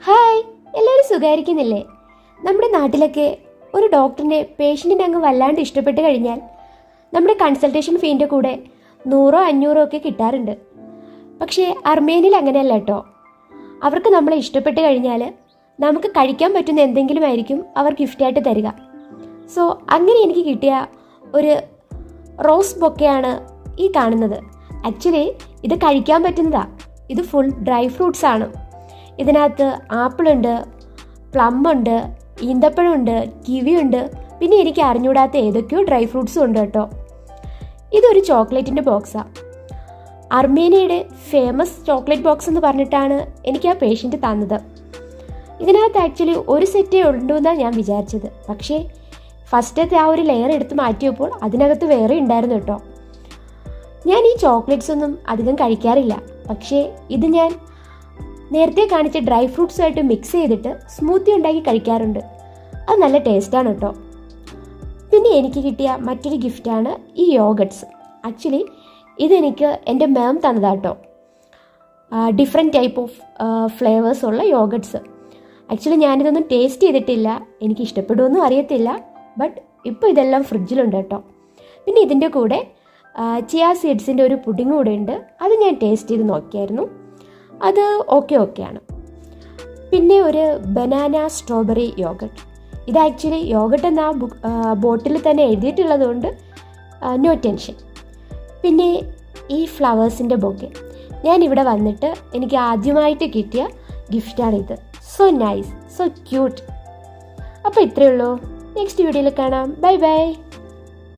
Hi, എല്ലാവരും സുഖമായിരിക്കുന്നില്ലേ? നമ്മുടെ നാട്ടിലൊക്കെ ഒരു ഡോക്ടറിനെ പേഷ്യൻറ്റിനെ അങ്ങ് വല്ലാണ്ട് ഇഷ്ടപ്പെട്ട് കഴിഞ്ഞാൽ നമ്മുടെ കൺസൾട്ടേഷൻ ഫീൻ്റെ കൂടെ 100-500 ഒക്കെ കിട്ടാറുണ്ട്. പക്ഷേ അർമേനിയിൽ അങ്ങനെയല്ല കേട്ടോ. അവർക്ക് നമ്മളെ ഇഷ്ടപ്പെട്ട് കഴിഞ്ഞാൽ നമുക്ക് കഴിക്കാൻ പറ്റുന്ന എന്തെങ്കിലും ആയിരിക്കും അവർ ഗിഫ്റ്റായിട്ട് തരിക. സോ അങ്ങനെ എനിക്ക് കിട്ടിയ ഒരു റോസ് ബൊക്കെയാണ് ഈ കാണുന്നത്. ആക്ച്വലി ഇത് കഴിക്കാൻ പറ്റുന്നതാണ്. ഇത് ഫുൾ ഡ്രൈ ഫ്രൂട്ട്സ് ആണ്. ഇതിനകത്ത് ആപ്പിളുണ്ട്, പ്ലമ്മുണ്ട്, ഈന്തപ്പഴമുണ്ട്, കിവിയുണ്ട്, പിന്നെ എനിക്ക് അറിഞ്ഞൂടാത്ത ഏതൊക്കെയോ ഡ്രൈ ഫ്രൂട്ട്സും ഉണ്ട് കേട്ടോ. ഇതൊരു ചോക്ലേറ്റിൻ്റെ ബോക്സാണ്. അർമേനിയയുടെ ഫേമസ് ചോക്ലേറ്റ് ബോക്സ് എന്ന് പറഞ്ഞിട്ടാണ് എനിക്ക് ആ പേഷ്യൻ്റ് തന്നത്. ഇതിനകത്ത് ആക്ച്വലി ഒരു സെറ്റേ ഉണ്ടെന്നാണ് ഞാൻ വിചാരിച്ചത്. പക്ഷേ ഫസ്റ്റത്തെ ആ ഒരു ലെയർ എടുത്ത് മാറ്റിയപ്പോൾ അതിനകത്ത് വേറെ ഉണ്ടായിരുന്നു കേട്ടോ. ഞാൻ ഈ ചോക്ലേറ്റ്സ് ഒന്നും അധികം കഴിക്കാറില്ല. പക്ഷേ ഇത് ഞാൻ നേരത്തെ കാണിച്ച ഡ്രൈ ഫ്രൂട്ട്സുമായിട്ട് മിക്സ് ചെയ്തിട്ട് സ്മൂത്തി ഉണ്ടാക്കി കഴിക്കാറുണ്ട്. അത് നല്ല ടേസ്റ്റാണ് കേട്ടോ. പിന്നെ എനിക്ക് കിട്ടിയ മറ്റൊരു ഗിഫ്റ്റാണ് ഈ യോഗട്ട്സ്. ആക്ച്വലി ഇതെനിക്ക് എൻ്റെ മാം തന്നതാട്ടോ. ഡിഫറെൻറ്റ് ടൈപ്പ് ഓഫ് ഫ്ലേവേഴ്സ് ഉള്ള യോഗട്ട്സ്. ആക്ച്വലി ഞാനിതൊന്നും ടേസ്റ്റ് ചെയ്തിട്ടില്ല, എനിക്ക് ഇഷ്ടപ്പെടുമെന്നും അറിയത്തില്ല. ബട്ട് ഇപ്പോൾ ഇതെല്ലാം ഫ്രിഡ്ജിലുണ്ട് കേട്ടോ. പിന്നെ ഇതിൻ്റെ കൂടെ ചിയ സീഡ്സിൻ്റെ ഒരു പുഡിങ് കൂടെ ഉണ്ട്. അത് ഞാൻ ടേസ്റ്റ് ചെയ്ത് നോക്കിയായിരുന്നു. അത് ഓക്കെയാണ്. പിന്നെ ഒരു ബനാന സ്ട്രോബെറി യോഗട്ട്. ഇത് ആക്ച്വലി യോഗട്ട് എന്ന ബോട്ടിൽ തന്നെ എഴുതിയിട്ടുള്ളത് കൊണ്ട് നോ ടെൻഷൻ. പിന്നെ ഈ ഫ്ലവേഴ്സിൻ്റെ ബൊക്കെ ഞാനിവിടെ വന്നിട്ട് എനിക്ക് ആദ്യമായിട്ട് കിട്ടിയ ഗിഫ്റ്റാണിത്. So nice, so cute. അപ്പോൾ ഇത്രയേ ഉള്ളൂ. നെക്സ്റ്റ് വീഡിയോയിൽ കാണാം. Bye by.